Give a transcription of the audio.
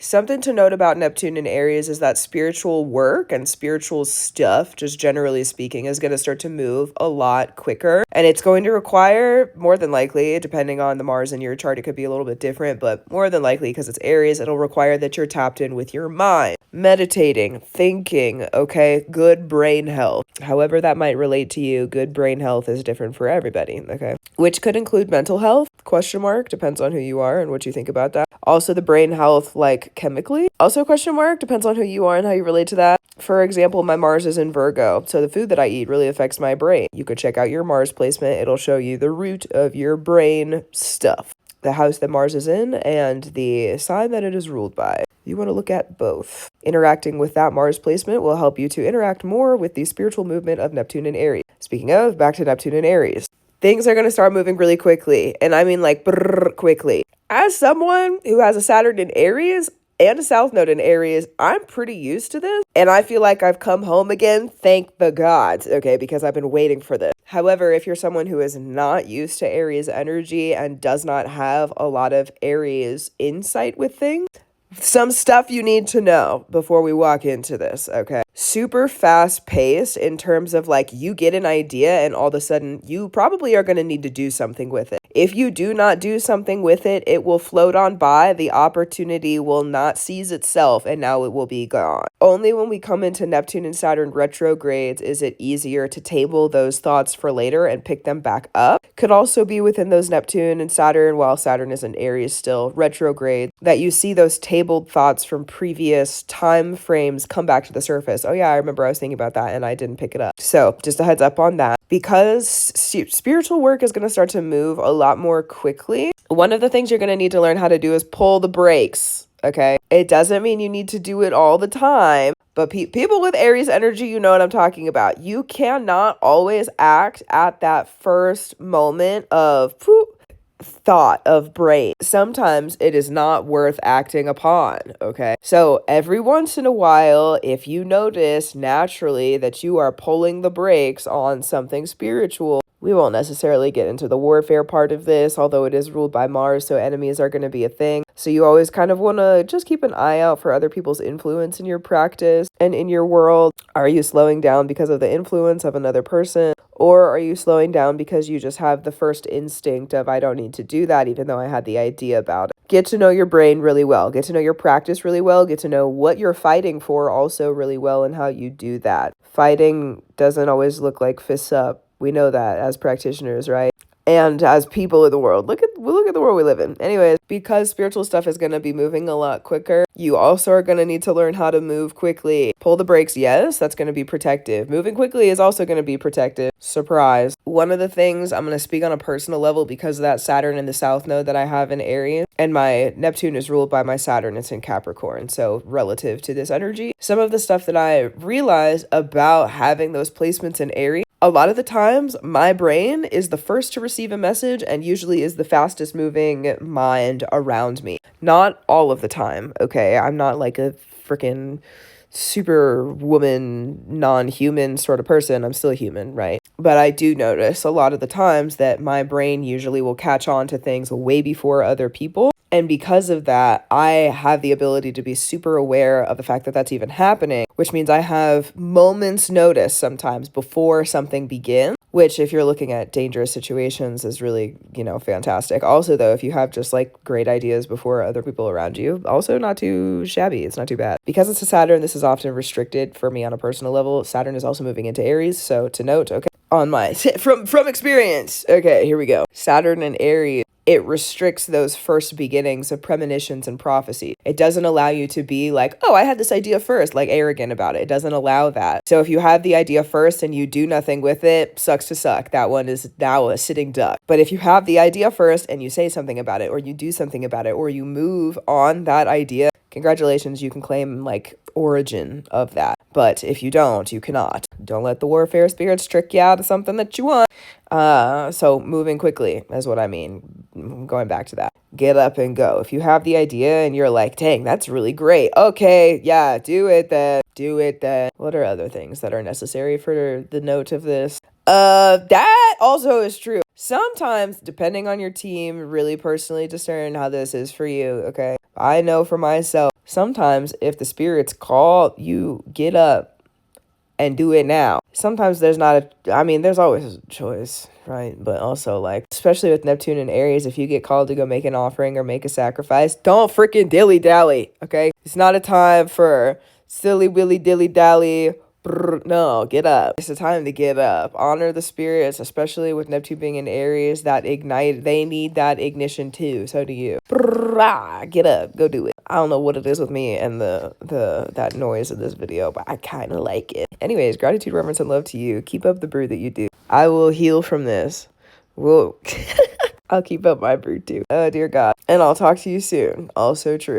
Something to note about Neptune and Aries is that spiritual work and spiritual stuff, just generally speaking, is going to start to move a lot quicker. And it's going to require, more than likely, depending on the Mars in your chart, it could be a little bit different, but more than likely, because it's Aries, it'll require that you're tapped in with your mind, meditating, thinking, okay? Good brain health. However that might relate to you, good brain health is different for everybody, okay? Which could include mental health, question mark, depends on who you are and what you think about that. Also the brain health, like chemically, also question mark, depends on who you are and how you relate to that. For example, my Mars is in Virgo, so the food that I eat really affects my brain. You could check out your Mars placement. It'll show you the root of your brain stuff, the house that Mars is in, and the sign that it is ruled by. You want to look at both. Interacting with that Mars placement will help you to interact more with the spiritual movement of Neptune and Aries. Speaking of, back to Neptune and Aries. Things are going to start moving really quickly, and I mean like quickly. As someone who has a Saturn in Aries and a South Node in Aries, I'm pretty used to this, and I feel like I've come home again, thank the gods, okay, because I've been waiting for this. However, if you're someone who is not used to Aries energy and does not have a lot of Aries insight with things, some stuff you need to know before we walk into this, okay? Super fast paced in terms of like you get an idea and all of a sudden you probably are going to need to do something with it. If you do not do something with it, it will float on by. The opportunity will not seize itself and now it will be gone. Only when we come into Neptune and Saturn retrogrades is it easier to table those thoughts for later and pick them back up. Could also be within those Neptune and Saturn, while Saturn is in Aries still, retrograde, that you see those tabled thoughts from previous time frames come back to the surface. Oh yeah, I remember I was thinking about that and I didn't pick it up. So just a heads up on that. Because spiritual work is going to start to move a lot more quickly, one of the things you're going to need to learn how to do is pull the brakes, okay? It doesn't mean you need to do it all the time, but people with Aries energy, you know what I'm talking about. You cannot always act at that first moment of thought of brain. Sometimes it is not worth acting upon, okay? So every once in a while, if you notice naturally that you are pulling the brakes on something spiritual, we won't necessarily get into the warfare part of this, although it is ruled by Mars, so enemies are going to be a thing. So you always kind of want to just keep an eye out for other people's influence in your practice and in your world. Are you slowing down because of the influence of another person? Or are you slowing down because you just have the first instinct of, I don't need to do that, even though I had the idea about it? Get to know your brain really well. Get to know your practice really well. Get to know what you're fighting for also really well and how you do that. Fighting doesn't always look like fists up. We know that as practitioners, right? And as people in the world. Look at the world we live in. Anyways, because spiritual stuff is going to be moving a lot quicker, you also are going to need to learn how to move quickly. Pull the brakes, yes, that's going to be protective. Moving quickly is also going to be protective. Surprise. One of the things I'm going to speak on a personal level because of that Saturn in the South Node that I have in Aries, and my Neptune is ruled by my Saturn. It's in Capricorn. So relative to this energy, some of the stuff that I realize about having those placements in Aries, a lot of the times, my brain is the first to receive a message and usually is the fastest moving mind around me. Not all of the time, okay? I'm not like a freaking superwoman, non-human sort of person. I'm still human, right? But I do notice a lot of the times that my brain usually will catch on to things way before other people. And because of that, I have the ability to be super aware of the fact that that's even happening, which means I have moments notice sometimes before something begins, which if you're looking at dangerous situations is really, fantastic. Also, though, if you have just like great ideas before other people around you, also not too shabby. It's not too bad. Because it's a Saturn, this is often restricted for me on a personal level. Saturn is also moving into Aries. So to note, okay, on my, from experience. Okay, here we go. Saturn and Aries. It restricts those first beginnings of premonitions and prophecy. It doesn't allow you to be like, oh, I had this idea first, like arrogant about it. It doesn't allow that. So if you have the idea first and you do nothing with it, sucks to suck. That one is now a sitting duck. But if you have the idea first and you say something about it, or you do something about it, or you move on that idea, congratulations, you can claim like origin of that. But if you don't, you cannot. Don't let the warfare spirits trick you out of something that you want. So moving quickly is what I mean. Going back to that. Get up and go. If you have the idea and you're like, dang, that's really great. Okay, yeah, do it then. Do it then. What are other things that are necessary for the note of this? That also is true. Sometimes, depending on your team, really personally discern how this is for you, okay? I know for myself, sometimes if the spirits call you, get up and do it now. Sometimes there's not there's always a choice, right? But also, like, especially with Neptune and Aries, if you get called to go make an offering or make a sacrifice, don't freaking dilly-dally, okay? It's not a time for silly willy dilly-dally. No, get up. It's a time to get up. Honor the spirits, especially with Neptune being in Aries, that ignite. They need that ignition too. So do you. Get up. Go do it. I don't know what it is with me and that noise of this video, but I kind of like it. Anyways, gratitude, reverence, and love to you. Keep up the brew that you do. I will heal from this. Whoa. I'll keep up my brew too. Oh, dear God. And I'll talk to you soon. Also true.